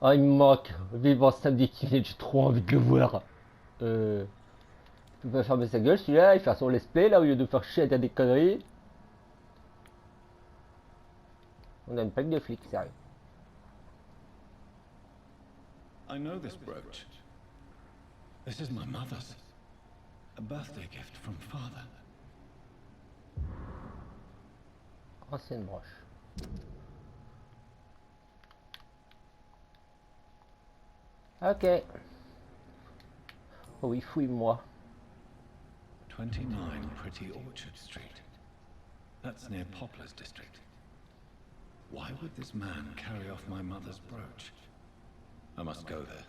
Ah, il me manque. Vivant samedi qui vient, j'ai trop envie de le voir. Euh. Tu peux pas fermer sa gueule, celui-là, il fait son let's play là au lieu de faire chier à des conneries. On a une plaque de flics, sérieux. I know this brooch. This is my mother's. A birthday gift from father. Ancienne broche. Ok. Oh oui, fouille-moi. 29 Pretty Orchard Street. That's near Poplar's district. Why would this man carry off my mother's brooch? I must go there.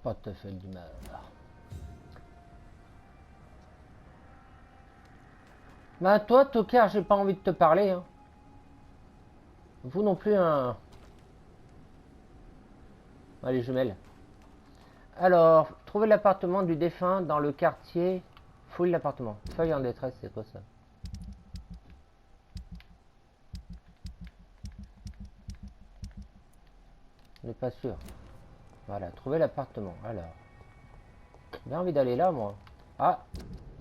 Portefeuille du mal. Bah toi, tocard, j'ai pas envie de te parler. Hein. Vous non plus, hein. Allez, jumelles. Alors, trouver l'appartement du défunt dans le quartier. Fouille l'appartement. Feuille en détresse, c'est quoi ça? Je n'ai pas sûr. Voilà, trouver l'appartement. Alors, j'ai envie d'aller là, moi. Ah,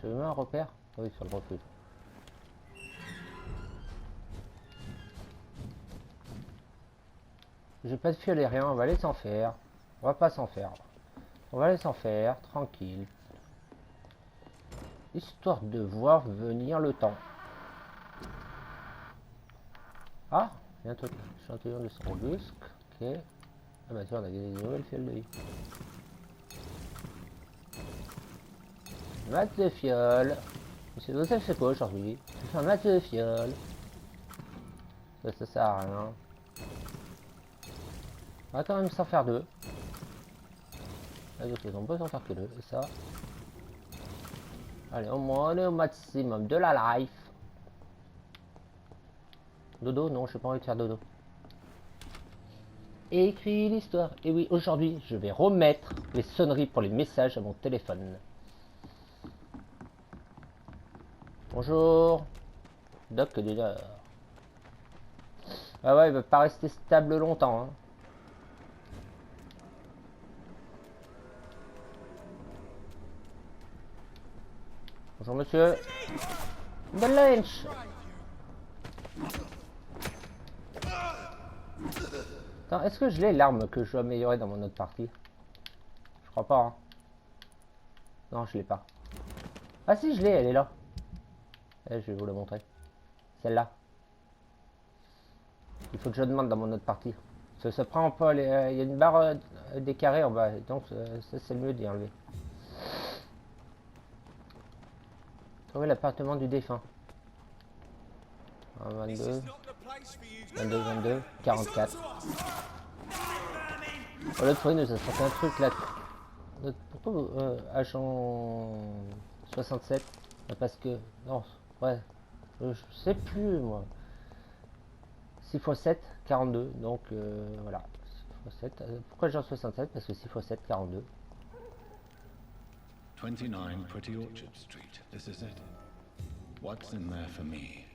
j'ai eu un repère. Oui, sur le refuge. J'ai pas de fiolet, rien. On va aller s'en faire. On va pas s'en faire. On va aller s'en faire, tranquille. Histoire de voir venir le temps. Ah, bientôt. Échantillon de Sambusque. Ok. Ah bah tiens, on a gagné des nouvelles fioles de vie. Match de fiole. Monsieur Joseph, c'est quoi aujourd'hui? Je fais un match de fiole. Ça sert à rien. On va quand même s'en faire deux. Ah, donc on peut s'en faire que deux. Et ça. Allez, au moins on est au maximum de la life. Dodo? Non, je n'ai pas envie de faire dodo. Écris l'histoire. Et oui, aujourd'hui, je vais remettre les sonneries pour les messages à mon téléphone. Bonjour. Doc du Nord. Ah ouais, il va pas rester stable longtemps. Hein. Bonjour monsieur. De Lynch. Attends, est-ce que je l'ai l'arme que je dois améliorer dans mon autre partie? Je crois pas. Hein. Non, je l'ai pas. Ah si, je l'ai, elle est là. Eh, je vais vous la montrer. Celle-là. Il faut que je demande dans mon autre partie. Ça prend pas les... Il y a une barre des carrés en bas. Donc ça c'est le mieux d'y enlever. Trouver l'appartement du défunt. 22, 22, 22, 44. Oh, l'autre fois, il nous a sorti un truc là. Pourquoi agent 67? Parce que. Non, ouais. Je sais plus, moi. 6 x 7, 42. Donc, voilà. 6 x 7. Pourquoi agent 67? Parce que 6 x 7, 42. 29 Pretty Orchard Street. This is it. What's in there for me?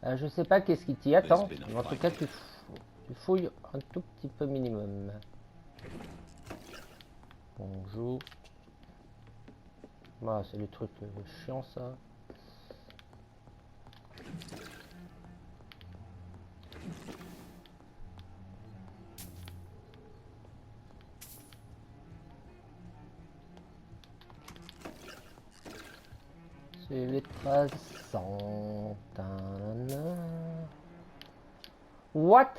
Je sais pas qu'est-ce qui t'y attend. Mais en tout cas, tu fouilles un tout petit peu minimum. Bonjour. Bah, c'est le truc chiant ça. C'est les traçants. What?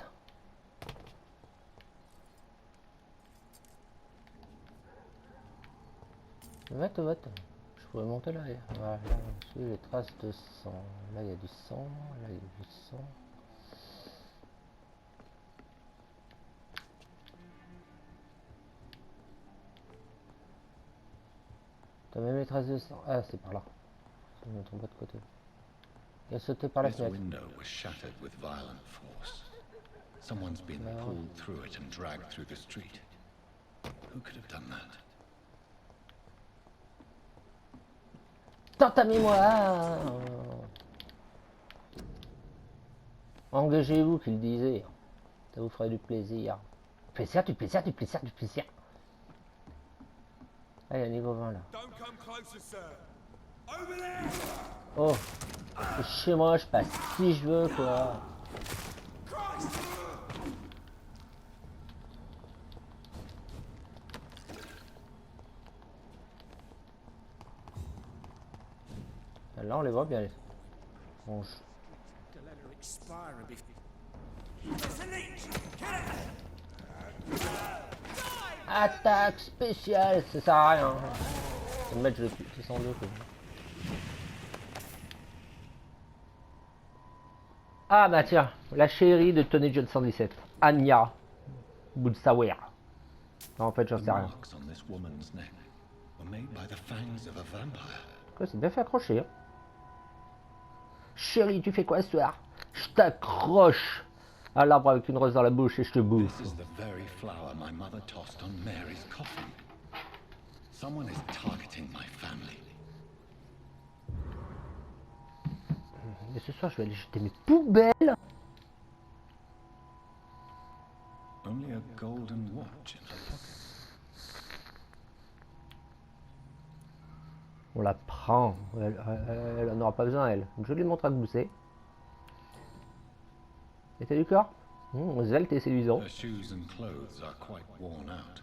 Va-t-on. Je pourrais monter là. Voilà, c'est les traces de sang. Là, il y a du sang. Là, il y a du sang. T'as même les traces de sang. Ah, c'est par là. Je me trompe pas de côté. Il a sauté par la fenêtre. Window was shattered with violent force. Someone's been pulled through it and dragged through the street. Who could have done that? dans ta mémoire. Engagez-vous, qu'il disait. Ça vous ferait du plaisir. Plaisir, du plaisir, du plaisir, du plaisir. Ah, il y a niveau 20 là. Oh, chez moi, je passe si je veux, quoi. Là, on les voit bien. Bon, attaque spéciale, ça sert à rien. Je vais mettre, je le tue, c'est sans doute. Ah bah tiens, la chérie de Tony John 117, Anya Boudsawer. Non, en fait, j'en sais rien. Quoi, c'est bien fait accrocher. Hein. Chérie, tu fais quoi ce soir? Je t'accroche à l'arbre avec une rose dans la bouche et je te bouffe. Mais ce soir, je vais aller jeter mes poubelles. Only a golden watch in her pocket. On la prend. Elle n'aura pas besoin, elle. Une jolie montre à gousset. Et t'as du corps? Svelte et séduisant. Her shoes and clothes are quite worn out.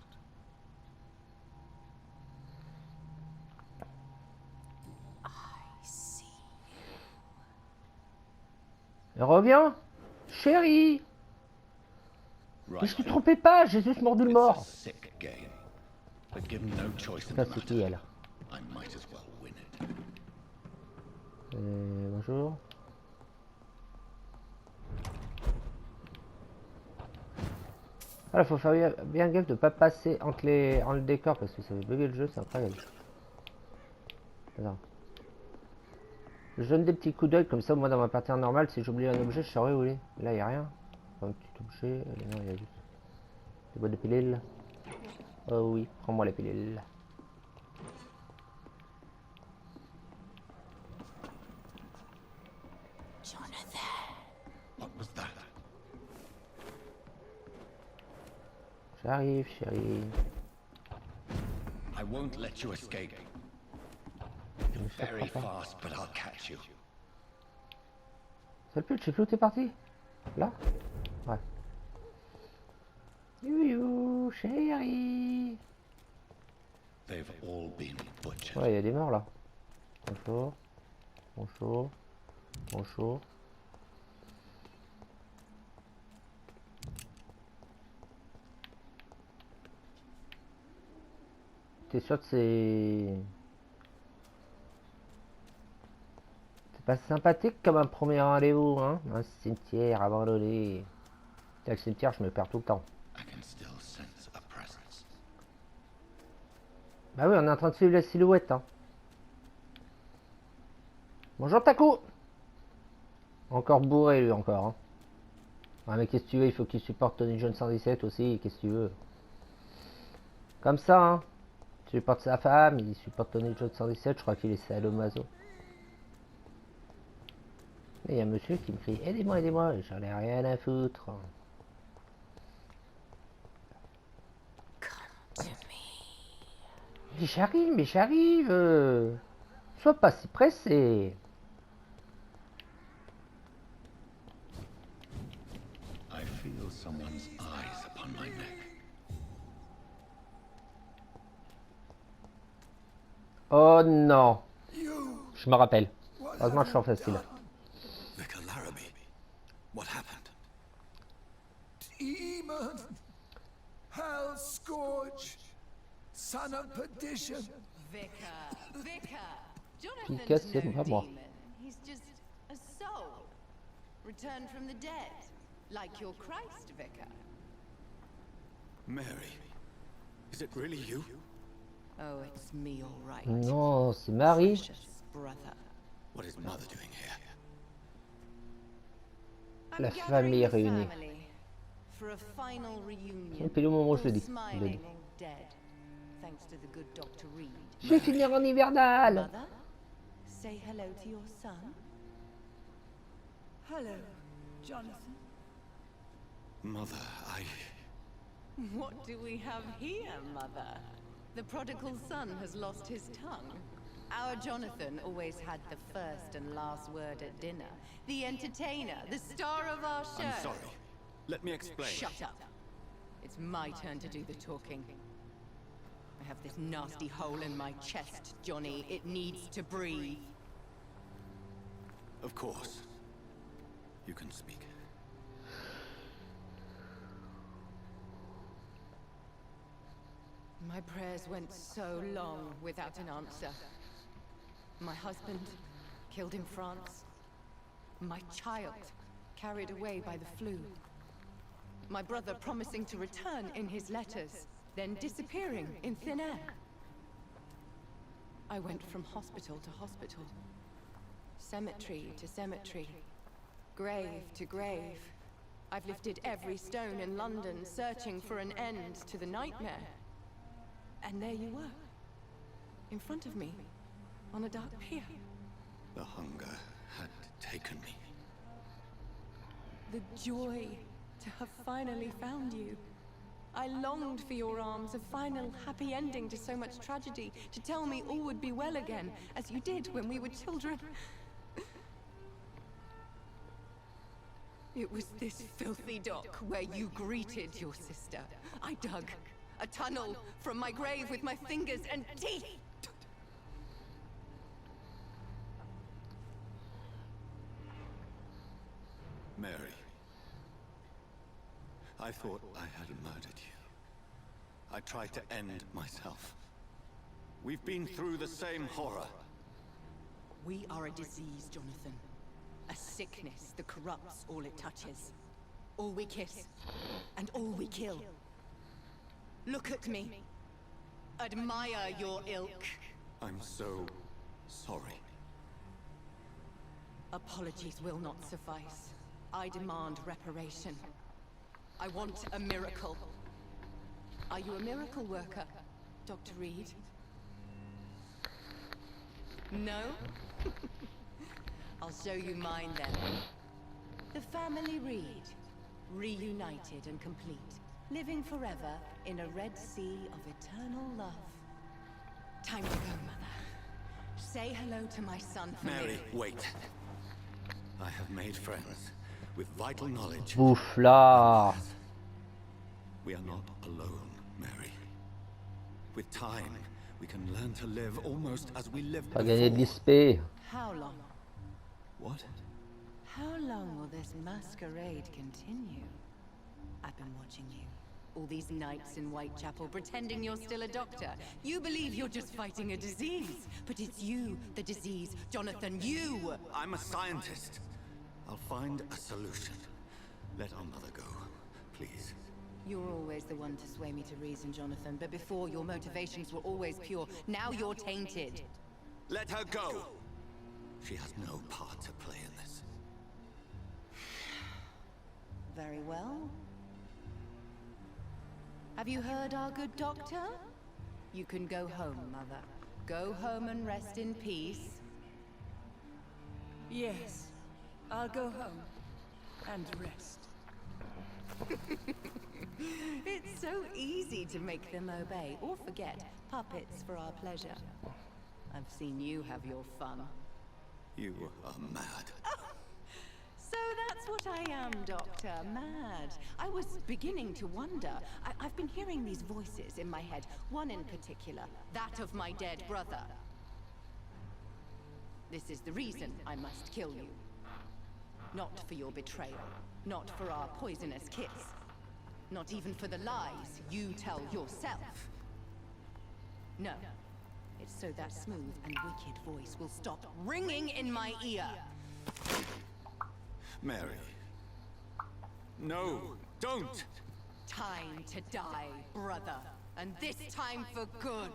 Reviens, chérie. Right. Mais je te trompais pas, Jésus mordu le mort. Sick game. But given no choice in Ça the c'est qui matter, elle? I might as well win it. Bonjour. Ah, faut faire bien gaffe de pas passer entre le décor parce que ça va bugger le jeu, c'est incroyable. Attends. Je donne des petits coups d'œil comme ça, moi dans ma partie normale, si j'oublie un objet, je saurais où il est. Là, il n'y a rien. Un petit objet. Non, il y a juste des boîtes de pilules. Oh oui, prends-moi les pilules. What was that? J'arrive, chérie. I won't let you escape. You're very fast, but I'll catch you. Ça le pute, je sais plus où t'es parti. Là? Ouais. Youyou, chérie. They've all been butchered. Ouais, il y a des morts là. Bonjour. Bonjour. Bonjour. T'es sûr que c'est pas sympathique comme un premier rendez-vous, hein? Un cimetière abandonné. C'est le cimetière, je me perds tout le temps. I can still sense a presence. Bah oui, on est en train de suivre la silhouette, hein. Bonjour Taco. Encore bourré lui encore, hein. Ouais, mais qu'est-ce que tu veux, il faut qu'il supporte Tony John 117 aussi, qu'est-ce que tu veux. Comme ça, hein. Il supporte sa femme, il supporte Tony John 117, je crois qu'il est sadomaso. Et il y a un monsieur qui me crie aidez-moi, aidez-moi, j'en ai rien à foutre. Mais j'arrive. Sois pas si pressé. I feel someone's eyes upon my neck. Oh non. Je me rappelle. Heureusement je suis en facile. Vicar Larrabee, what happened? Demon! Hell scourge! Son of perdition! Vicar! Pika, Jonathan's c'est no pas moi. demon. He's just a soul. Returned from the dead. Like your Christ, Vicar. Mary, is it really you? Oh, it's me, all right. Non, c'est Marie. Precious brother. What is Mother doing here? I'm La gathering famille the réunie. family for a final reunion. Et puis le moment où je le All dis. smiling, dead. Thanks to the good Dr. Reed. Je vais finir en hivernal. Mother, say hello to your son? Hello, Jonathan. Mother, What do we have here, Mother? The prodigal son has lost his tongue. Our Jonathan always had the first and last word at dinner. The entertainer, the star of our show. I'm sorry. Let me explain. Shut up. It's my turn to do the talking. I have this nasty hole in my chest, Johnny. It needs to breathe. Of course. You can speak. My prayers went so long without an answer. My husband, killed in France. My child, carried away by the flu. My brother promising to return in his letters, then disappearing in thin air. I went from hospital to hospital, cemetery to cemetery, grave to grave. I've lifted every stone in London, searching for an end to the nightmare. And there you were, in front of me, on a dark pier. The hunger had taken me. The joy to have finally found you. I longed for your arms, a final happy ending to so much tragedy, to tell me all would be well again, as you did when we were children. It was this filthy dock where you greeted your sister. I dug a tunnel from my grave with my fingers and teeth. Mary. I thought I had murdered you. I tried to end myself. We've been through the same horror. We are a disease, Jonathan. A sickness that corrupts all it touches. All we kiss, and all we kill. Look at me. Admire your ilk. I'm so sorry. Apologies will not suffice. I demand reparation. I want a miracle. Are you a miracle worker, Dr. Reed? No? I'll show you mine then. The family Reed, reunited and complete, living forever in a red sea of eternal love. Time to go, Mother. Say hello to my son for Mary, me. wait. I have made friends with vital knowledge. Bouffe là. We are not alone, Mary. With time, we can learn to live almost as we lived Pas gagner de before. l'XP. How long? What? How long will this masquerade continue? I've been watching you. All these nights in Whitechapel, pretending you're still a doctor. You believe you're just fighting a disease. But it's you, the disease. Jonathan, you! I'm a scientist. I'll find a solution. Let our mother go, please. You're always the one to sway me to reason, Jonathan. But before, your motivations were always pure. Now you're tainted. Let her go! She has no part to play in this. Very well. Have you heard our good doctor? You can go home, Mother. Go home and rest in peace. Yes, I'll go home and rest. It's so easy to make them obey or forget. Puppets for our pleasure. I've seen you have your fun. You are mad. So that's what I am, Doctor. Mad. I was beginning to wonder. I've been hearing these voices in my head. One in particular. That of my dead brother. This is the reason I must kill you. Not for your betrayal. Not for our poisonous kiss. Not even for the lies you tell yourself. No. It's so that smooth and wicked voice will stop ringing in my ear. Mary. No, don't! Time to die, brother. And this time for good.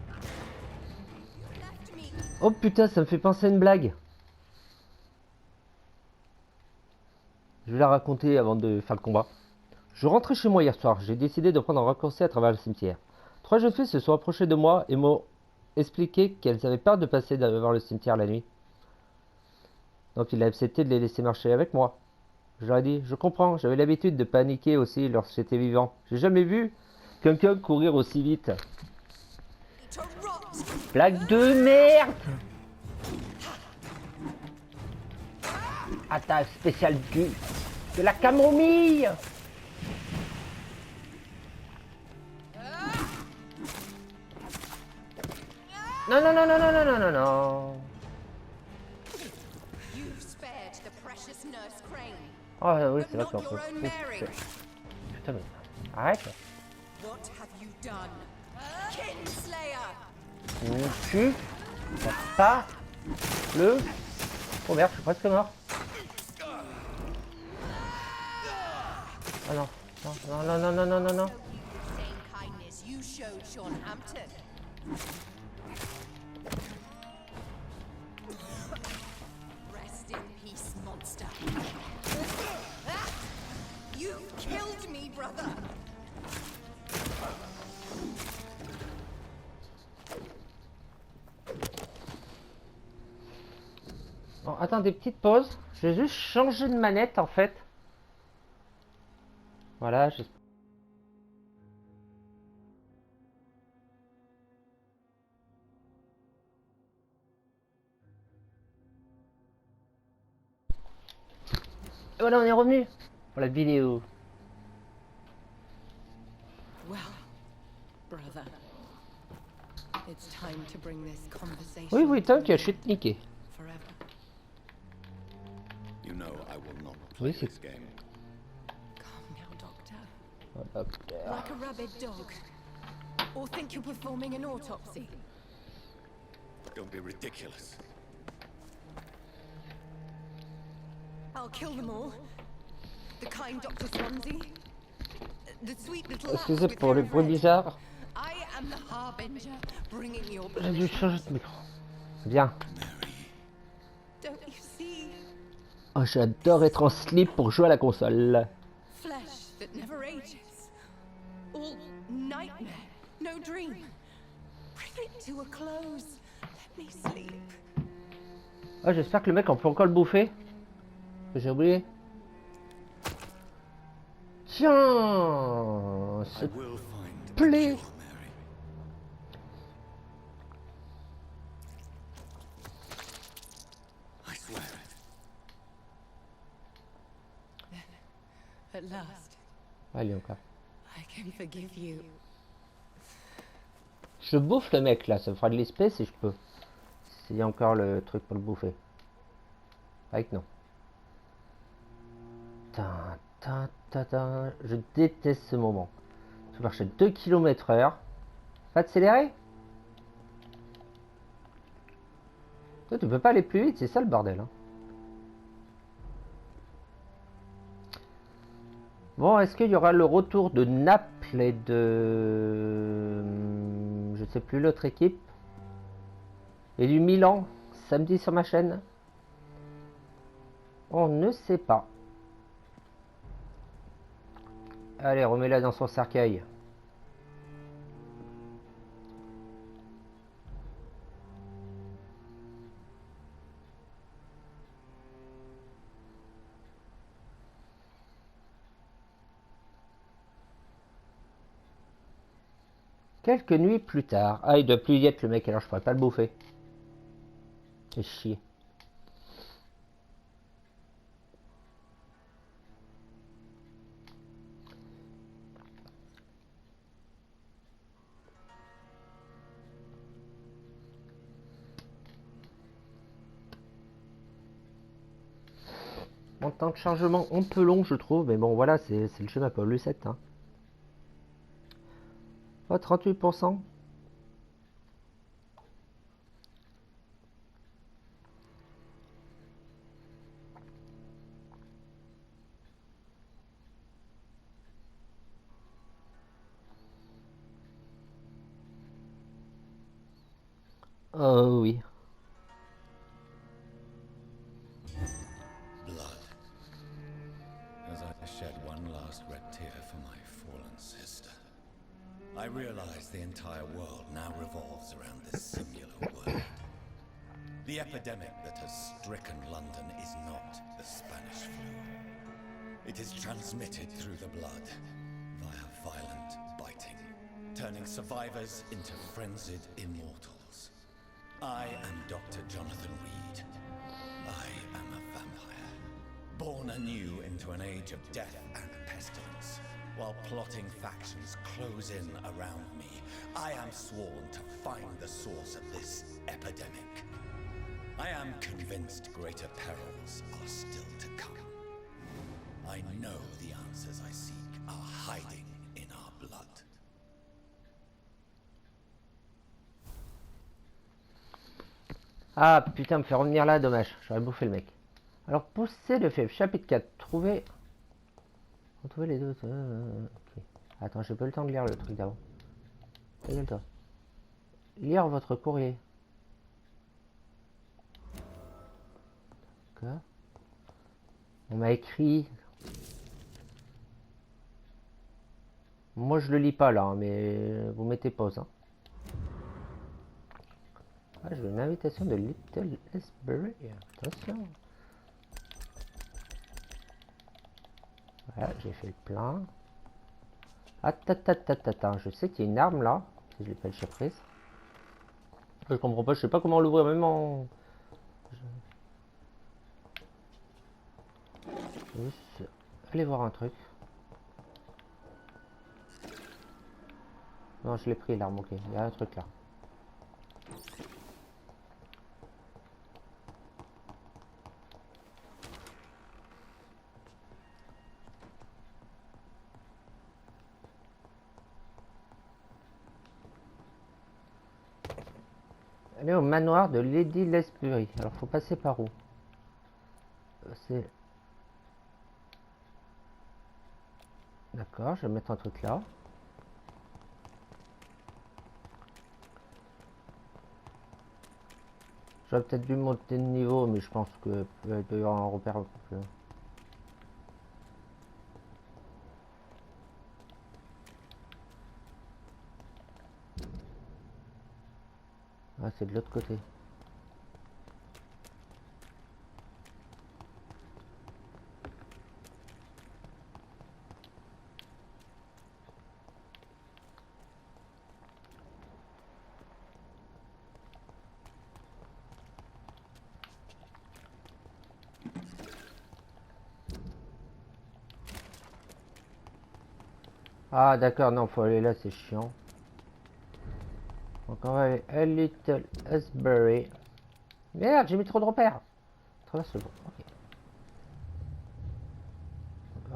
You left me. Oh putain, ça me fait penser à une blague. Je vais la raconter avant de faire le combat. Je rentrais chez moi hier soir. J'ai décidé de prendre un raccourci à travers le cimetière. 3 jeunes filles se sont approchées de moi et expliqué qu'elles avaient peur de passer devant le cimetière la nuit. Donc il a accepté de les laisser marcher avec moi. Je leur ai dit, je comprends, j'avais l'habitude de paniquer aussi lorsque j'étais vivant. J'ai jamais vu quelqu'un courir aussi vite. Blague de merde! Attaque spéciale de la camomille! Non, non, non, non, non, non, non, non, non. You've spared the precious nurse Crane, Oh oui, but c'est vrai not qu'on your peut. own Mary. Putain, mais arrête. What have you done? Kinslayer! Tu n'as pas le. Oh merde, je suis presque mort. Oh non, non, non, non, non, non, non, non. Same kindness you showed Sean Hampton. Rest in peace, monster. You killed me, brother. Bon, attendez, petite pause. Je vais juste changer de manette en fait. Voilà, j'espère. Et voilà, on est revenu pour la vidéo. Well, brother, it's time to bring this conversation Oui, oui, to an t'inquiète, end je vais te niquer. forever. You know I will not play Oui, c'est. this game. Calm now, Doctor. Voilà. Like a rabid dog. Or think you're performing an autopsy. Don't be ridiculous. I'll kill them all. The kind Dr. Swansea. The sweet little lass Excusez with pour les hair bruits red. bizarres. I am the harbinger, bringing your J'ai dû punishment. changer de micro. Bien. Don't you see? Oh, j'adore être en slip pour jouer à la console. Flesh that never ages. All nightmare, no dream. Bring it to a close. Let me sleep. Oh, j'espère que le mec on peut encore le bouffer. J'ai oublié. Tiens, I ce will find a plaît. cure, Mary. I swear it. At last, Allez encore. I can forgive you. Je bouffe le mec là, ça me fera de l'espèce si je peux. S'il y a encore le truc pour le bouffer. Avec non. Tin, tin, tin, tin. Je déteste ce moment. Tu marches à 2 km/h. Pas accélérer. Toi, tu peux pas aller plus vite, c'est ça le bordel. Hein. Bon, est-ce qu'il y aura le retour de Naples et de... Je sais plus l'autre équipe. Et du Milan, samedi sur ma chaîne. On ne sait pas. Allez, remets-la dans son cercueil. Quelques nuits plus tard. Ah, il doit plus y être le mec, alors je pourrais pas le bouffer. C'est chier. En temps de chargement un peu long, je trouve, mais bon, voilà, c'est le schéma pour Lucette. Hein. Oh, 38%. Oh oui. Blood. As I shed one last red tear for my fallen sister, I realized the entire world now revolves around this singular word. The epidemic that has stricken London is not the Spanish flu. It is transmitted through the blood, via violent biting, turning survivors into frenzied immortals. I am Dr. Jonathan Reed. I am a vampire, born anew into an age of death and pestilence. While plotting factions close in around me, I am sworn to find the source of this epidemic. I am convinced greater perils are still to come. I know the answers I seek are hiding in our blood. Ah putain, me fait revenir là, dommage. J'aurais bouffé le mec. Alors, pousser le fait. Chapitre 4. Retrouver les deux. Ok. Attends, j'ai pas le temps de lire le truc d'avant. Regarde-toi. Lire votre courrier. D'accord. On m'a écrit. Moi je le lis pas là, hein, mais vous mettez pause. Hein. Ah, j'ai une invitation de Little Esbury. Attention. Voilà, j'ai fait le plein. Attends, je sais qu'il y a une arme là. Si je l'ai pas lâché prise. Je comprends pas, je sais pas comment l'ouvrir même en. Juste aller voir un truc. Non, je l'ai pris l'arme, ok. Il y a un truc là. Aller au manoir de Lady Lesbury. Alors faut passer par où? C'est... D'accord, je vais mettre un truc là. J'aurais peut-être dû monter de niveau, mais je pense que il peut y avoir un repère un peu plus. Ah, c'est de l'autre côté. Ah d'accord, non, faut aller là, c'est chiant. Donc on va aller à Little Esbury. Merde, j'ai mis trop de repères. Traverse le bon, ok.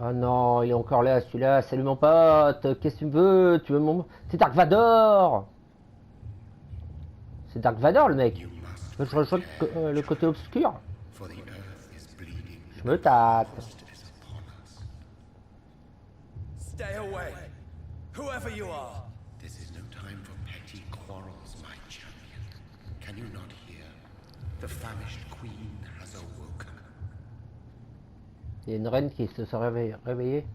Ah non, il est encore là, celui-là. Salut mon pote, qu'est-ce que tu veux? Tu veux mon... C'est Dark Vador. C'est Dark Vador le mec. Je rejoins le côté obscur. Je me tape. Stay away, whoever you are. This is no time for petty quarrels, my champion. Can you not hear? The famished queen has awoken. Il y a une reine qui se serait réveillée.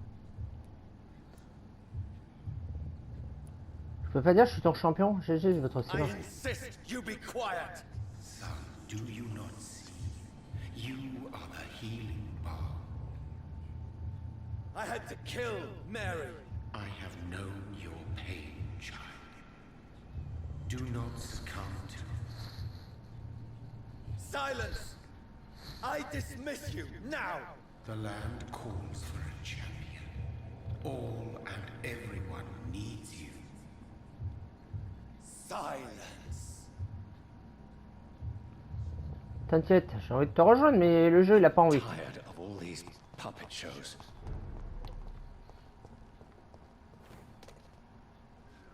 Je peux pas dire que je suis ton champion. GG, votre I silence. insist you be quiet. Son, do you not see? You are the healing balm. I had to kill Mary. I have known your pain, child. Do not succumb to Silence! I dismiss you now! The land calls for a champion. All and everyone needs you. Silence! T'inquiète, j'ai envie de te rejoindre, mais le jeu il a pas envie. Tired of all these puppet shows.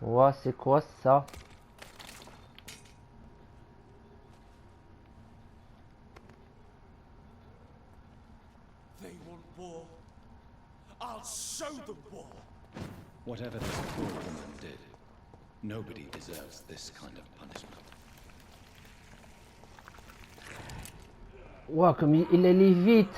Ouah, c'est quoi ça? They want war. I'll show them war. Whatever this poor woman did, nobody deserves this kind of punishment. Ouah, comme il allait vite.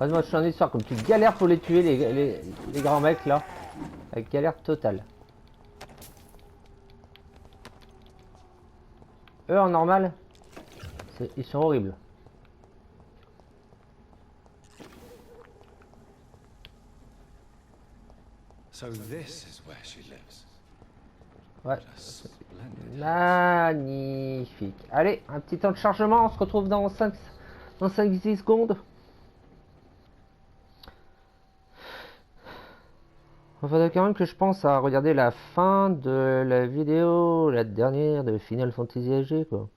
Ah, moi je suis en histoire, comme tu galères pour les tuer, les grands mecs là. Avec galère totale. Eux en normal, ils sont horribles. So this is where she lives. Ouais. Just splendid. Magnifique. Allez, un petit temps de chargement, on se retrouve dans 5-10 secondes. Il faudrait quand même que je pense à regarder la fin de la vidéo, la dernière de Final Fantasy AG, quoi.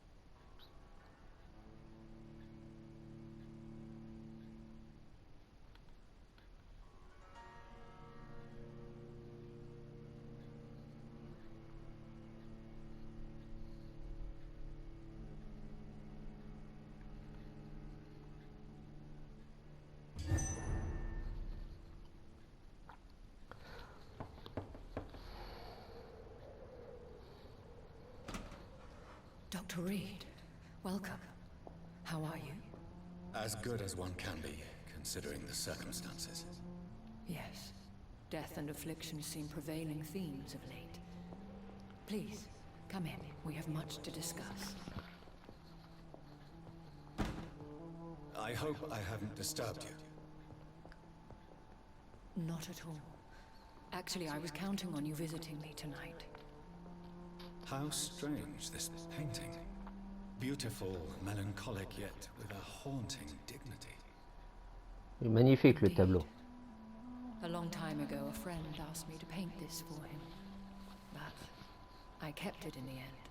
Dr. Reed, welcome. How are you? As good as one can be, considering the circumstances. Yes. Death and affliction seem prevailing themes of late. Please, come in. We have much to discuss. I hope I haven't disturbed you. Not at all. Actually, I was counting on you visiting me tonight. How strange, this painting. Beautiful, melancholic, yet with a haunting dignity. Magnifique le tableau. A long time ago, a friend asked me to paint this for him. But I kept it in the end.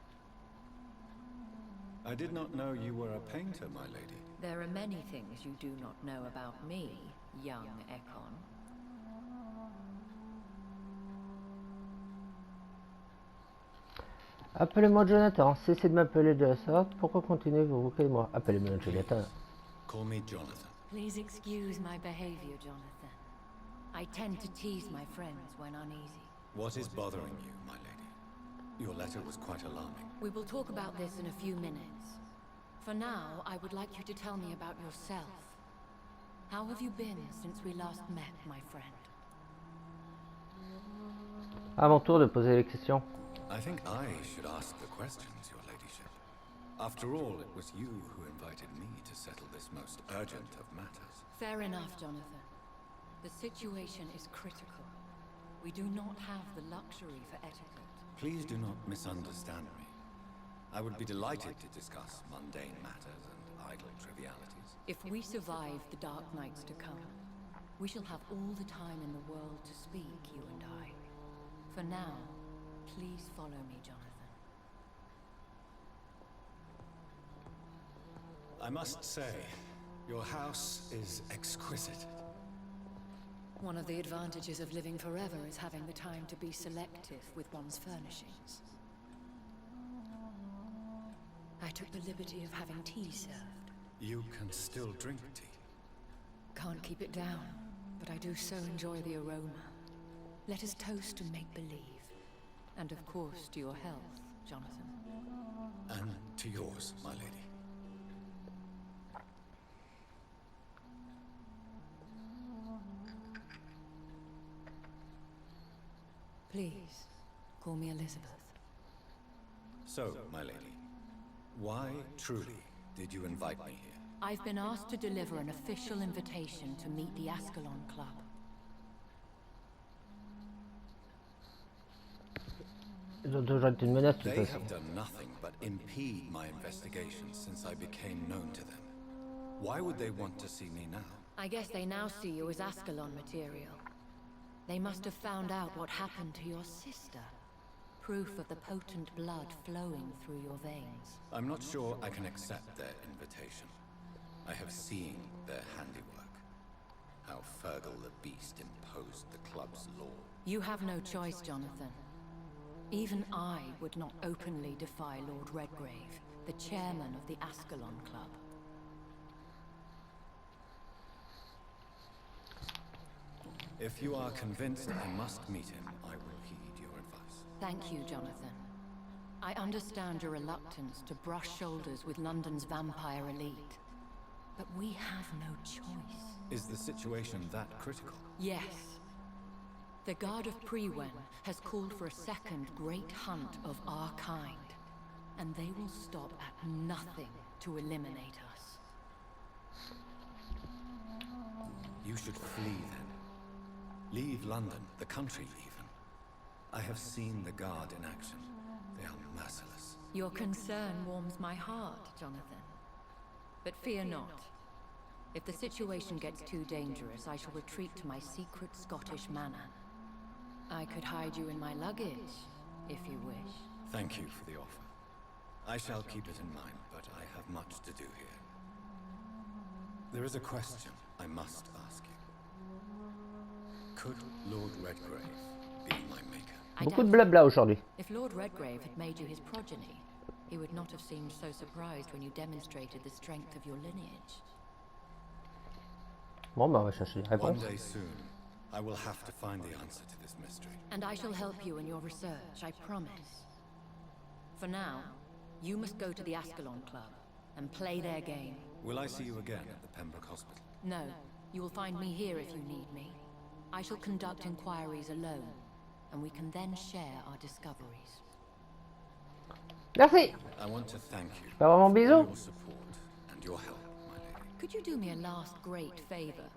I did not know you were a painter, my lady. There are many things you do not know about me, young Ekon. Appelez-moi Jonathan, cessez de m'appeler Jonathan. Pourquoi continuez-vous vous moi? Appelez-moi Jonathan. Call me Jonathan. Please excuse my behavior, Jonathan. I tend to tease my friends when uneasy. What is bothering you, my lady? Your letter was quite alarming. We will talk about this in a few minutes. For now, I would like you to tell me about yourself. How have you been since we last met, my friend? À mon tour de poser les questions. I think I should ask the questions, your ladyship. After all, it was you who invited me to settle this most urgent of matters. Fair enough, Jonathan. The situation is critical. We do not have the luxury for etiquette. Please do not misunderstand me. I would be delighted to discuss mundane matters and idle trivialities. If we survive the dark nights to come, we shall have all the time in the world to speak, you and I. For now, please follow me, Jonathan. I must say, your house is exquisite. One of the advantages of living forever is having the time to be selective with one's furnishings. I took the liberty of having tea served. You can still drink tea. Can't keep it down, but I do so enjoy the aroma. Let us toast and make believe. And of course, to your health, Jonathan. And to yours, my lady. Please, call me Elizabeth. So, my lady, why truly did you invite me here? I've been asked to deliver an official invitation to meet the Ascalon Club. Ils ont toujours été une menace de toute They façon. have done nothing but impede my investigations since I became known to them. Why would they want to see me now? I guess they now see you as Ascalon material. They must have found out what happened to your sister. Proof of the potent blood flowing through your veins. I'm not sure I can accept their invitation. I have seen their handiwork. How Fergal the Beast imposed the club's law. You have no choice, Jonathan. Even I would not openly defy Lord Redgrave, the chairman of the Ascalon Club. If you are convinced I must meet him, I will heed your advice. Thank you, Jonathan. I understand your reluctance to brush shoulders with London's vampire elite. But we have no choice. Is the situation that critical? Yes. The Guard of Priwen has called for a second great hunt of our kind. And they will stop at nothing to eliminate us. You should flee then. Leave London, the country even. I have seen the Guard in action. They are merciless. Your concern warms my heart, Jonathan. But fear not. If the situation gets too dangerous, I shall retreat to my secret Scottish manor. I could hide you in my luggage, if you wish. Thank you for the offer. I shall keep it in mind, but I have much to do here. There is a question I must ask you. Could Lord Redgrave be my maker? Beaucoup de blabla aujourd'hui. If Lord Redgrave had made you his progeny, he would not have seemed so surprised when you demonstrated the strength of your lineage. Bon, bah on va chercher la One réponse. day soon, I will have to find the answer to this mystery. And I shall help you in your research, I promise. For now, you must go to the Ascalon Club and play their game. Will I see you again at the Pembroke Hospital? No, you will find me here if you need me. I shall conduct inquiries alone, and we can then share our discoveries. Merci. I want to thank you Je peux avoir mon for bisou? your support and your help, my lady. Could you do me a last great favor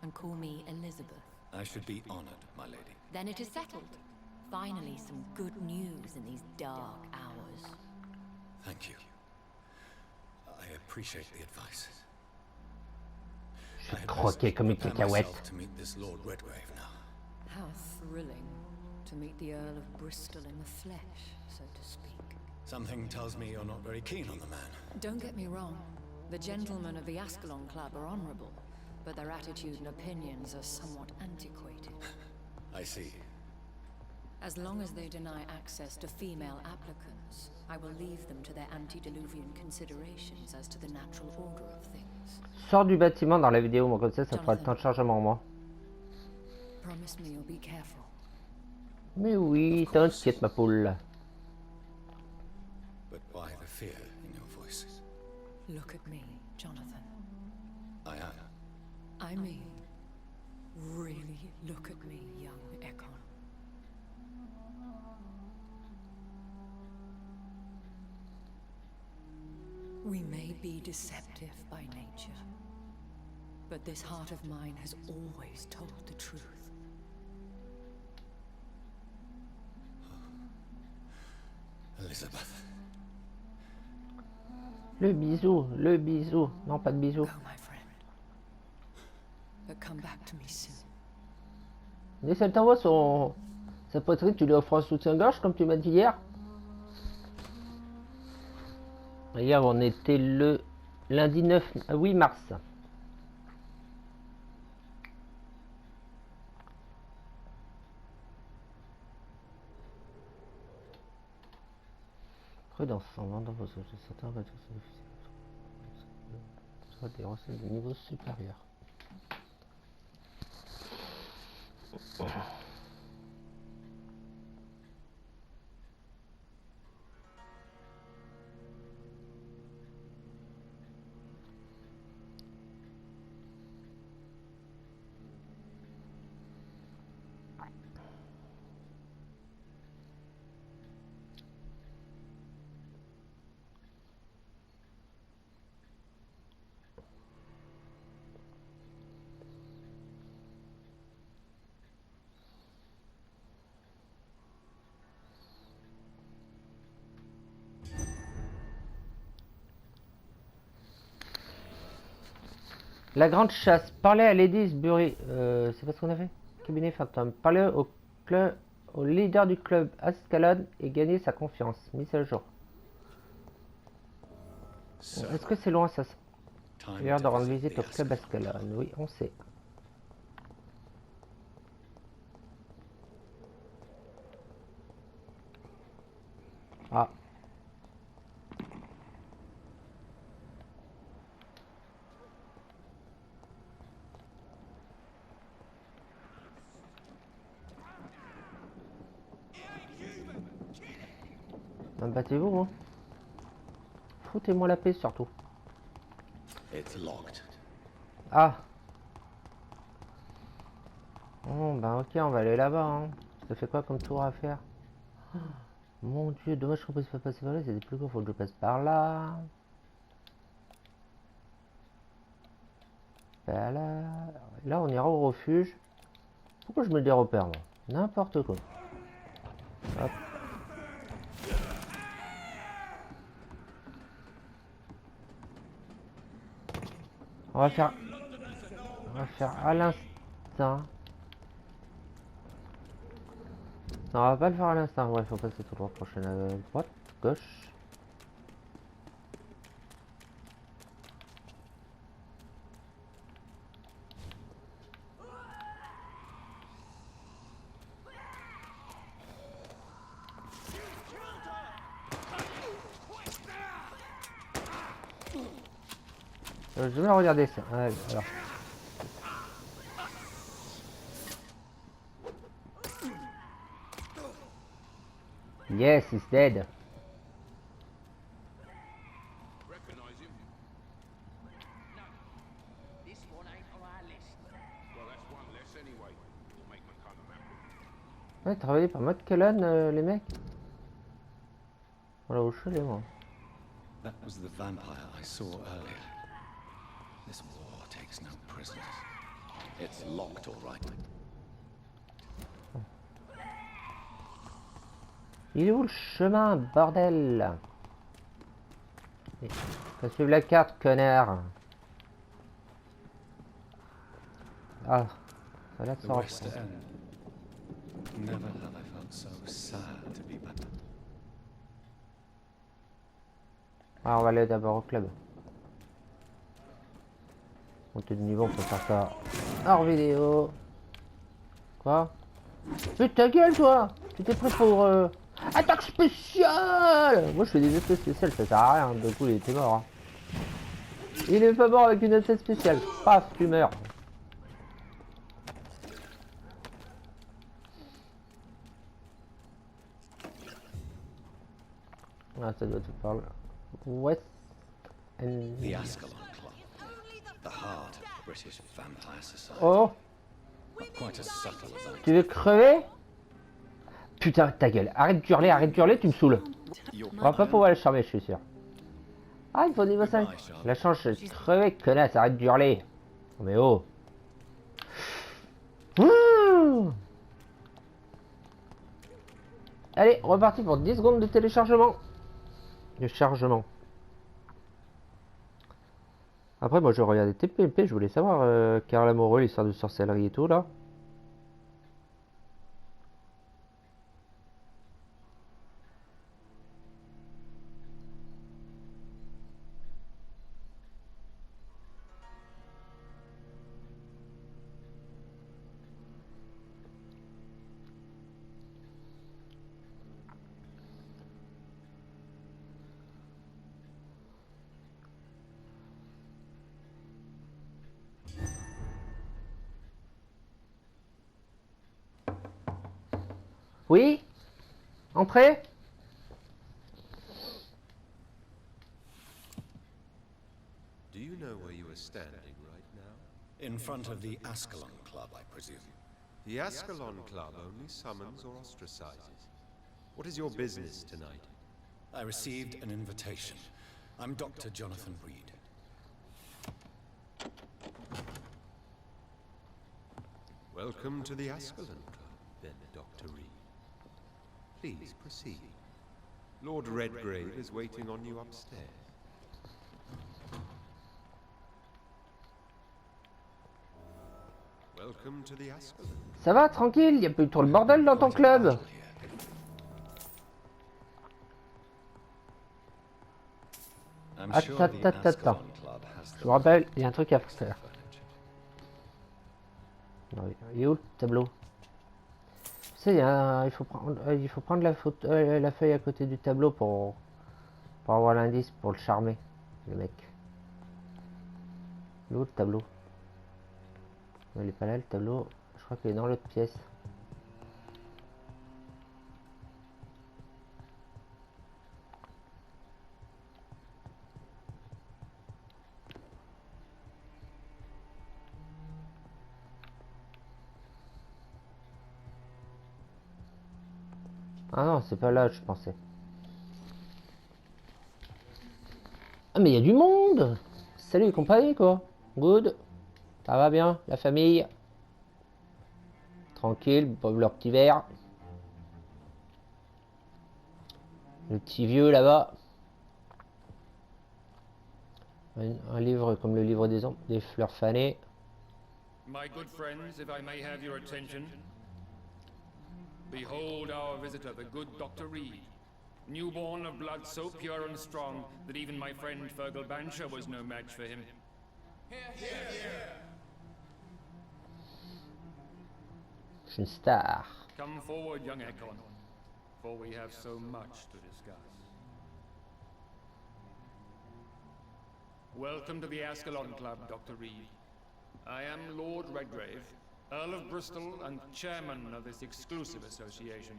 and call me Elizabeth? I should be honored, my lady. Then it is settled. Finally, some good news in these dark hours. Thank you. I appreciate the advice. I had Croqué best comme une prepare cacahuète. myself to meet this Lord Redgrave now. How thrilling to meet the Earl of Bristol in the flesh, so to speak. Something tells me you're not very keen on the man. Don't get me wrong. The gentlemen of the Ascalon Club are honorable, but their attitude and opinions are somewhat antiquated. I see. As long as they deny access to female applicants, I will leave them to their antediluvian considerations as to the natural order of things. Sors du bâtiment dans la vidéo, moi comme ça fera le temps de chargement moi. Promise me you'll be careful. Mais oui, t'inquiète ma poule. But why the fear in your voice? Look at me, Jonathan. I am. I mean, really look at me, young Ekon. We may be deceptive by nature, but this heart of mine has always told the truth. Elizabeth. Le bisou, le bisou. Non, pas de bisou. Go, my friend. But come back to me soon. Mais ça t'envoie sa poitrine, tu lui offres un soutien-gorge comme tu m'as dit hier. Hier, on était le lundi 8 mars. Prudence, en vendant vos objets, certains vont être des recettes de niveau supérieur. La grande chasse. Parlez à Lady Sbury. C'est pas ce qu'on a fait. Cabinet fantôme. Parlez au leader du club Ascalon et gagnez sa confiance. Mise à jour. Est-ce que c'est loin ça? J'ai l'air de rendre visite au club Ascalon. Oui, on sait. Ah. Battez-vous, hein. Foutez-moi la paix surtout. It's locked. Ah. Bon, bah ok, on va aller là-bas. Hein. Ça fait quoi comme tour à faire? Mon dieu, dommage qu'on puisse pas passer par là, c'est plus court, faut que je passe par là. Par là. Là, on ira au refuge. Pourquoi je me des repères, moi? N'importe quoi. Hop. On va faire à l'instinct. Non, on va pas le faire à l'instinct. Ouais, faut passer tout droit. Prochaine droite, gauche. Je vais regarder ça. Ouais, alors. Yes, he's dead. Recognize him? No. This one ain't on our list. Well, that's one less anyway. We'll make them kind of happy. Ouais, travaillé par Matt Cullen, les mecs. Voilà où je suis allé, moi. That was the vampire I saw earlier. This war takes no prisoners. It's locked, all right. Il est où le chemin, bordel? Faut suivre la carte, connard. Ah, ça là The sort. West End. Never have I felt so sad to be back. Ah, on va aller d'abord au club. Montée de niveau, on peut faire ça hors vidéo. Quoi? Mais ta gueule, toi! Tu t'es prêt pour attaque spéciale! Moi je fais des attaques spéciales, ça sert à rien. Du coup, il était mort. Hein. Il est pas mort avec une attaque spéciale. Paf, tu meurs. Ah, ça doit te parler. West and... The Ascalon Club. The heart of British vampire society. Oh! Not quite as subtle as I Tu veux crever? Putain, ta gueule. Arrête de hurler, tu me saoules. On va pas pouvoir le charmer, je suis sûr. Ah, il faut niveau 5. La chance, je vais crever, connasse, arrête de hurler. Oh, mais oh. Mmh. Allez, reparti pour 10 secondes de téléchargement. De chargement. Après, moi, je regardais TPMP, je voulais savoir, Carl Amoureux, l'histoire de sorcellerie et tout, là. Oui? Entrez? Do you know where you are standing right now? In front of the Ascalon Club, I presume. The Ascalon Club only summons or ostracizes. What is your business tonight? I received an invitation. I'm Dr. Jonathan Reed. Welcome to the Ascalon Club, then, Dr. Reed. Please proceed. Lord Redgrave is waiting on you upstairs. Welcome to the Ascalon. Ça va, tranquille, y a plus trop le bordel dans ton club. Attends. Je me rappelle, il y a un truc à faire. Non, il est où le tableau? Tu sais, il faut prendre la, photo, la feuille à côté du tableau pour avoir l'indice, pour le charmer, le mec. Il est où le tableau? Non, il est pas là le tableau, je crois qu'il est dans l'autre pièce. Ah non, c'est pas là, je pensais. Ah mais il y a du monde. Salut les compagnies quoi. Good. Ça va bien, la famille. Tranquille, boivent leur petit verre. Le petit vieux là-bas. Un livre comme le livre des fleurs fanées. My good friends, if I may have your attention. Behold our visitor, the good Dr. Reed. Newborn of blood so pure and strong that even my friend Fergal Bancher was no match for him. Je suis une star. Come forward, young Ekon, for we have so much to discuss. Welcome to the Ascalon Club, Dr. Reed. I am Lord Redgrave, Earl of Bristol and chairman of this exclusive association.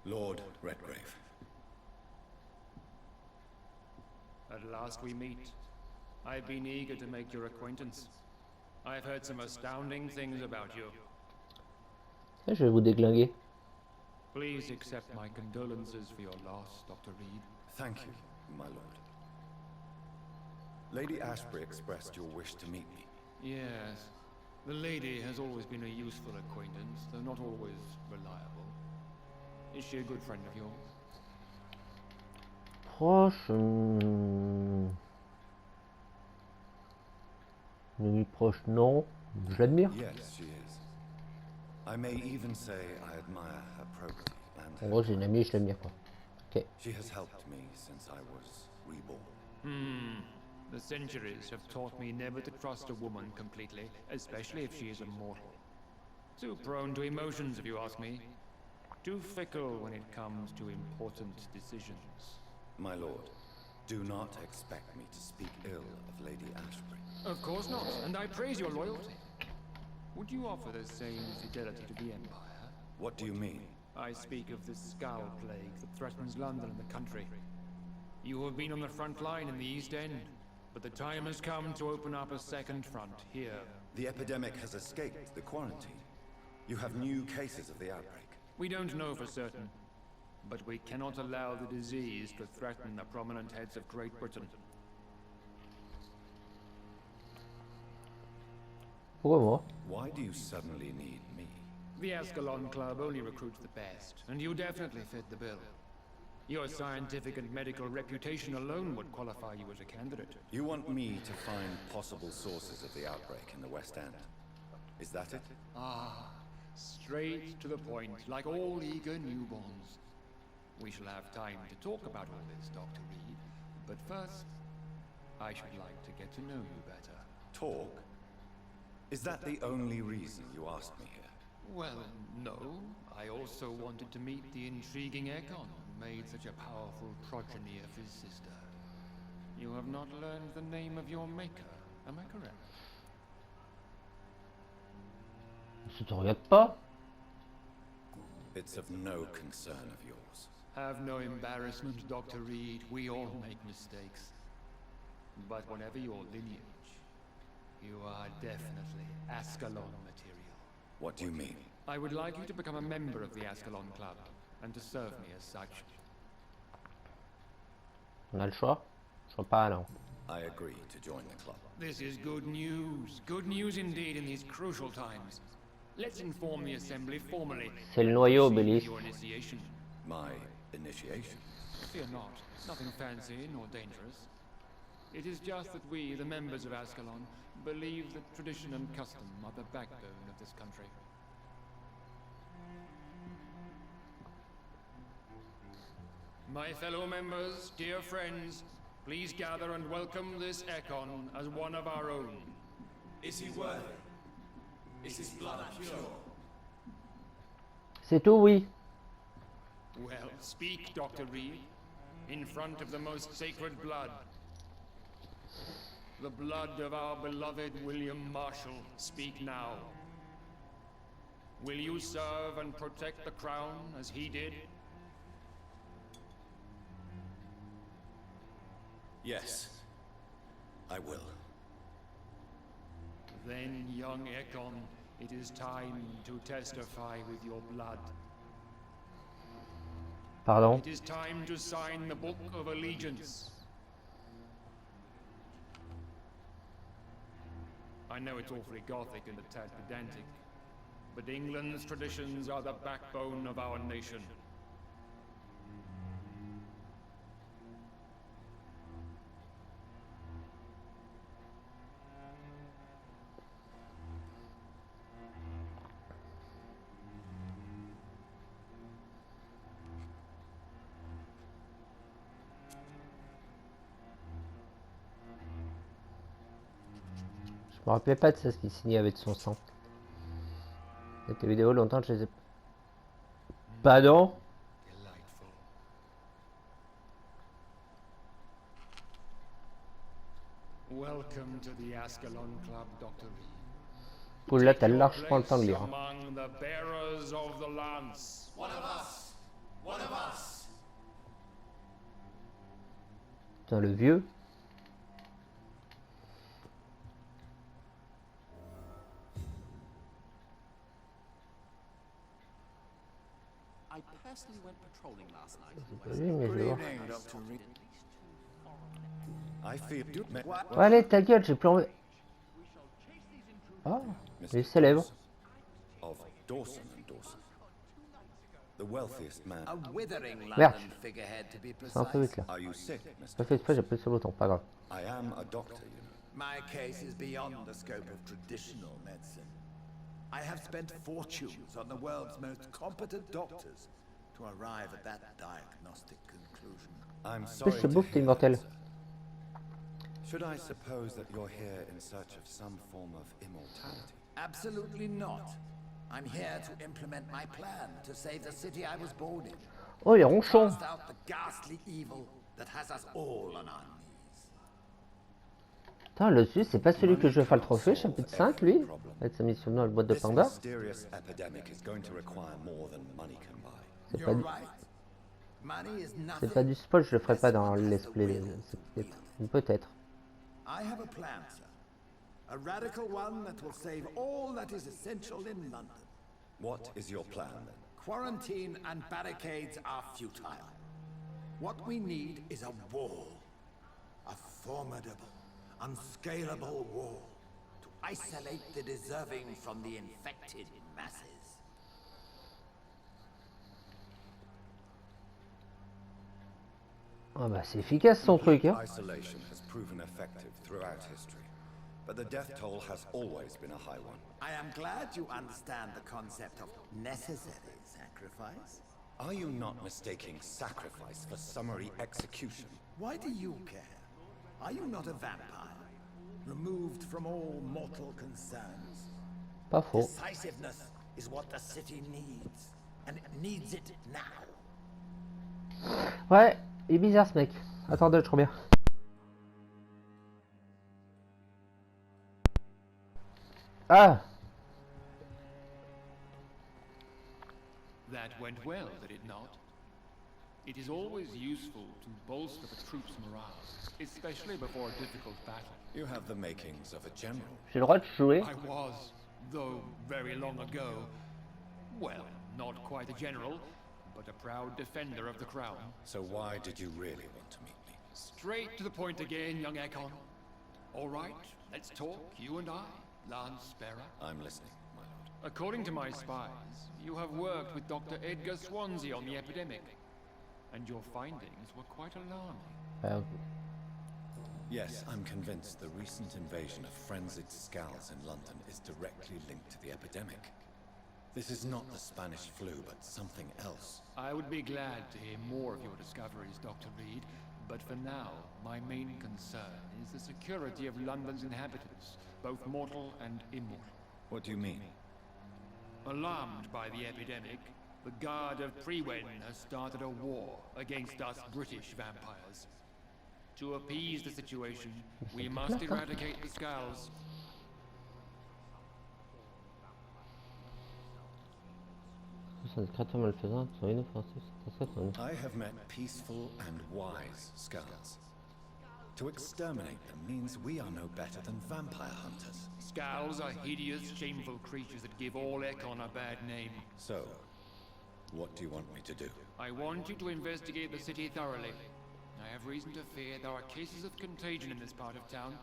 Lord Redgrave. At last we meet. I've been eager to make your acquaintance. I've heard some astounding things about you. Je vais vous déglinguer. Please accept my condolences for your loss, Dr. Reed. Thank you, my lord. Lady Ashbury expressed your wish to meet me. Yes. The lady has always been a useful acquaintance, though not always reliable. Is she a good friend of yours? Proche. Demi-proche, non. Je l'admire. Yes, she is. I may even say I admire her probity En and gros, j'ai une amie, je l'admire quoi. Ok. she has helped me since I was reborn. The centuries have taught me never to trust a woman completely, especially if she is a mortal. Too prone to emotions, if you ask me. Too fickle when it comes to important decisions. My lord, do not expect me to speak ill of Lady Ashbury. Of course not, and I praise your loyalty. Would you offer the same fidelity to the Empire? What do you mean? I speak of the Scowl Plague that threatens London and the country. You have been on the front line in the East End, but the time has come to open up a second front here. The epidemic has escaped the quarantine. You have new cases of the outbreak. We don't know for certain, but we cannot allow the disease to threaten the prominent heads of Great Britain. Pourquoi moi? Why do you suddenly need me? The Ascalon Club only recruits the best, and you definitely fit the bill. Your scientific and medical reputation alone would qualify you as a candidate. You want me to find possible sources of the outbreak in the West End. Is that it? Ah, straight to the point, like all eager newborns. We shall have time to talk about all this, Dr. Reed, but first, I should like to get to know you better. Talk? Is that the only reason you asked me here? Well, no. I also wanted to meet the intriguing Ekon, who made such a powerful progeny of his sister. You have not learned the name of your maker, am I correct? Ça te regarde pas? It's of no concern of yours. Have no embarrassment, Dr. Reed. We all make mistakes. But whatever your lineage, you are definitely Ascalon material. What do you mean? I would like you to become a member of the Ascalon Club, and to serve me as such. On a le choix? Je crois pas, non. I agree to join the club. This is good news. Good news indeed in these crucial times. Let's inform the Assembly formally. C'est le noyau, Proceed with Obélis. your initiation. My initiation? Fear not. Nothing fancy nor dangerous. It is just that we, the members of Ascalon, believe that tradition and custom are the backbone of this country. My fellow members, dear friends, please gather and welcome this Ekon as one of our own. Is he worthy? Is his blood pure? C'est tout, oui. Well, speak, Dr. Reed, in front of the most sacred blood. The blood of our beloved William Marshall. Speak now. Will you serve and protect the crown as he did? Yes, I will. Then, young Ekon, it is time to testify with your blood. Pardon. It is time to sign the Book of Allegiance. I know it's awfully gothic and a tad pedantic, but England's traditions are the backbone of our nation. Je me rappelais pas de ça, ce qu'il signait avec son sang. Cette vidéo, longtemps je les ai... Pardon? Welcome to the Ascalon Club, Dr. Reed. Pour là, t'as Take your largement le temps de place lire. Hein. among the bearers of the lance. One of us! One of us! Putain, le vieux. I personally went patrolling last night. C'est pas lui, mais je vais voir. Dr. Reed. I feel... Oh, allez, ta gueule, j'ai plus envie... Oh, il est célèbre. Of Dawson and Dawson. The wealthiest man. A withering Merde. London figurehead, to be C'est un peu precise. vite là. Are you sick, J'ai Mr. pas fait exprès, j'ai appuyé sur le bouton, pas grave. I am a doctor, you know. My case is beyond the scope of traditional medicine. I have spent fortunes on the world's most competent doctors to arrive at that diagnostic conclusion. I'm Plus sorry je to bouffe, t'es hear immortel. that, sir. Should I suppose that you're here in search of some form of immortality? Absolutely not. I'm here to implement my plan to save the city I was born in. Oh, les ronchons. Cast out the ghastly evil that has us all on our knees. Putain, le dessus, c'est pas celui que je vais faire le trophée, chapitre 5, lui. Avec sa mission dans le boîte de This panda. mysterious epidemic is going to require more than money can buy. C'est You're pas, du... right. Money is c'est nothing. pas du spoil, je le ferai pas dans le let's play. Peut-être. I have a plan, sir. A radical one that will save all that is essential in London. What is your plan, then? Quarantine and barricades are futile. What we need is a wall. A formidable, unscalable wall to isolate the deserving from the infected masses. Ah bah c'est efficace son truc, hein. Isolation has proven effective throughout history, but the death toll has always been a high one. I am glad you understand the concept of necessary sacrifice. Are you not mistaking sacrifice for summary execution? Why do you care? Are you not a vampire? Removed from all mortal concerns? Pas faux. Decisiveness is what the city needs, and it needs it now. Ouais, il est bizarre ce mec. Attendez, je reviens. Ah! That went well, did it not? It is always useful to bolster the troops' morale, especially before a difficult battle. You have the makings of a general. J'ai le droit de jouer. I was, though very long ago, well, not quite a general, but a proud defender of the crown. So why did you really want to meet me? Straight to the point again, young Ekon. All right, let's talk, you and I, Lance Sparrow. I'm listening, my lord. According to my spies, you have worked with Dr. Edgar Swansea on the epidemic, and your findings were quite alarming. Yes, I'm convinced the recent invasion of frenzied scowls in London is directly linked to the epidemic. This is not the Spanish flu, but something else. I would be glad to hear more of your discoveries, Dr. Reed, but for now, my main concern is the security of London's inhabitants, both mortal and immortal. What do you mean? Alarmed by the epidemic, the Guard of Priwen has started a war against us British vampires. To appease the situation, we must eradicate the Scowls. I have met peaceful and wise Scowls. To exterminate them means we are no better than vampire hunters. Scowls are hideous, shameful creatures that give all Ekon a bad name. So, What do you want me to do? I want you to investigate the city thoroughly. I have reason to fear there are cases of contagion in this part of town.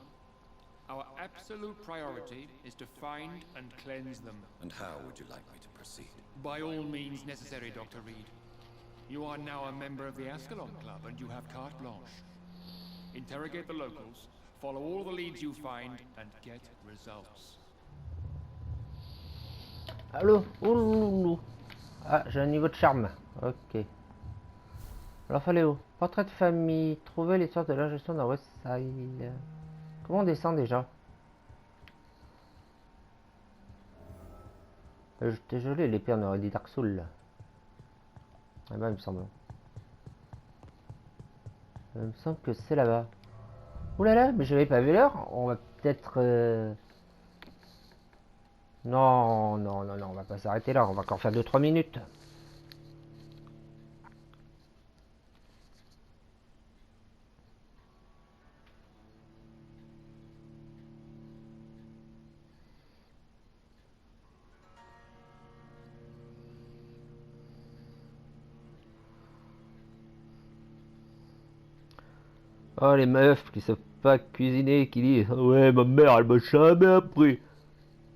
Our absolute priority is to find and cleanse them. And how would you like me to proceed? By all means necessary, Dr. Reed. You are now a member of the Ascalon Club and you have carte blanche. Interrogate the locals, follow all the leads you find, and get results. Allô? Ouloulou. Ah, j'ai un niveau de charme. Ok. Alors, fallait où? Portrait de famille. Trouver l'histoire de l'ingestion dans Westside. Comment on descend déjà? J'étais gelé, l'épée, on aurait dit Dark Souls là. Ah bah, il me semble. Il me semble que c'est là-bas. Ouh là là, mais j'avais pas vu l'heure. On va peut-être... Non, non, non, non, on va pas s'arrêter là. On va encore faire 2-3 minutes. Oh, les meufs qui savent pas cuisiner, qui disent ouais, ma mère, elle m'a jamais appris.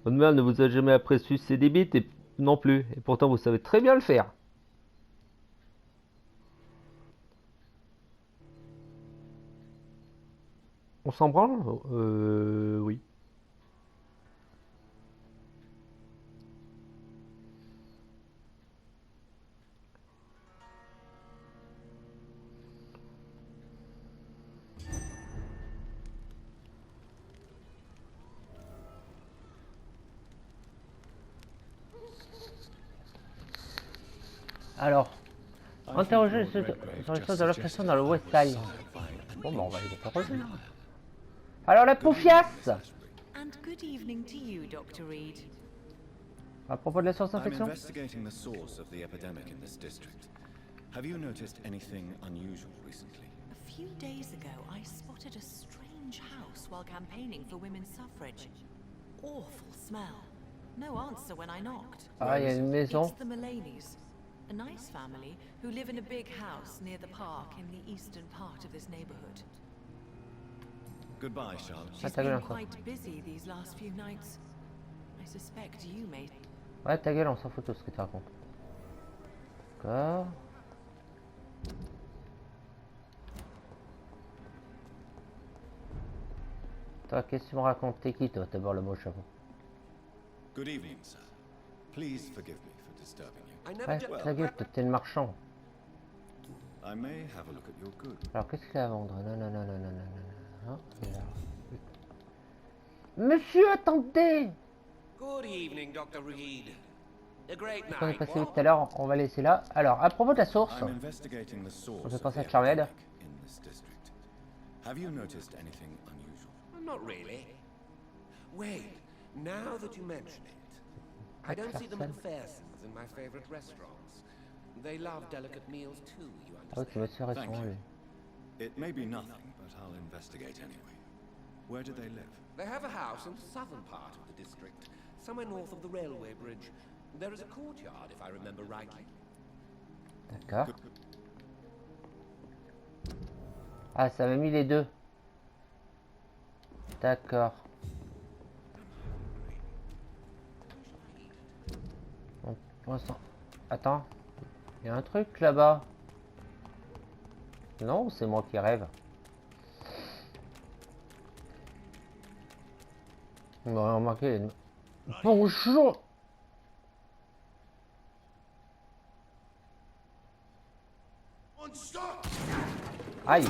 Votre mère ne vous a jamais appris à sucer des bites et non plus. Et pourtant, vous savez très bien le faire. On s'en branle? Oui. Alors, interroger sur l'histoire de l'oppression dans le West Side. Bon, bah on va les interroger. Alors, la poufiasse! And good evening to you, Dr. Reed. À propos de la source I'm d'infection? investigating the source of the epidemic in this district. Have you noticed anything unusual recently? A few days ago, I spotted a strange house while campaigning for women's suffrage. Awful smell. No answer when I knocked. Ah, il y a une maison. It's the Mullaneys. A nice family who live in a big house near the park in the eastern part of this neighborhood. Goodbye, Charlotte. She's ta gueule, been encore. quite busy these last few nights. I suspect you may. Ouais, ta gueule, on s'en fout de ce que tu racontes. D'accord. Toi, qu'est-ce que tu me racontes? T'es qui, toi, d'abord le beau chapeau? Good evening, sir. Please forgive me for disturbing you. Ouais, ta gueule, t'es le marchand. I may have a look at your goods. Alors, qu'est-ce qu'il y a à vendre? Non, non, non, non, non, non, non, non. Il est là. Monsieur, attendez! Good evening, Dr. Reed. A great On est night, passé what? tout à l'heure, on va laisser là. Alors, à propos de la source, I'm investigating the source on peut of penser the à Charmed. epidemic in this district. Have you noticed anything unusual? Not really. Wait, now that you mention it, I don't see the McPhersons in my favorite restaurants. They love delicate meals too, you Ah oui, tu vas te faire Thank restaurant, you. lui. It may be nothing, but I'll investigate anyway. Where do they live? They have a house in the southern part of the district, somewhere north of the railway bridge. There is a courtyard, if I remember rightly. D'accord. Ah, ça m'a mis les deux. D'accord. Bon, pour l'instant. Attends. Il y a un truc là-bas. Non, c'est moi qui rêve. On va remarquer. Bonjour. Aïe.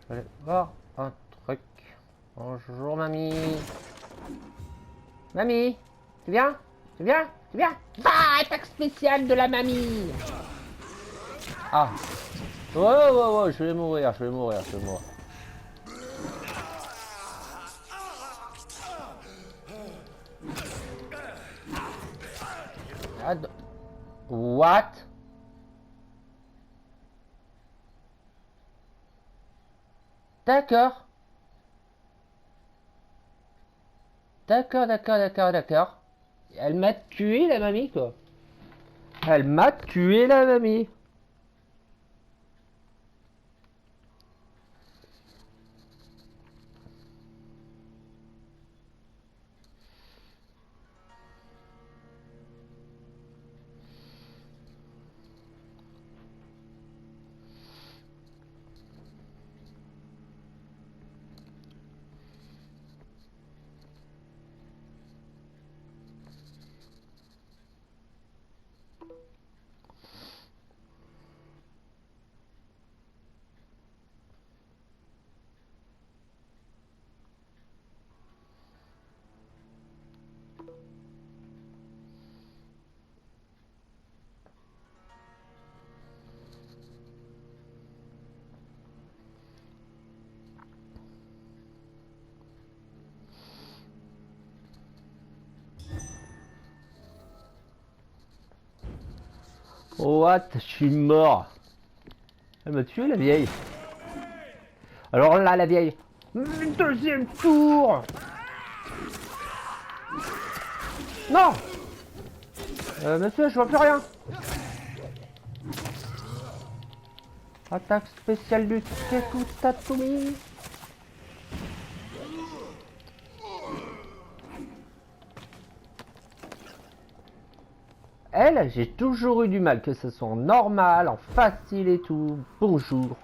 Je vais voir un truc. Bonjour mamie. Mamie, tu viens? Tu viens? Tu viens? Ah, attaque spéciale de la mamie. Ah. Ouais, ouais, ouais, ouais, je vais mourir, je vais mourir, je vais mourir. What? D'accord. D'accord. Elle m'a tué la mamie quoi. Elle m'a tué la mamie. What? Je suis mort. Elle m'a tué la vieille. Alors là la vieille. Deuxième tour. Non. Monsieur, je vois plus rien. Attaque spéciale du Keku Tatumi. Elle, j'ai toujours eu du mal, que ce soit en normal, en facile et tout. Bonjour.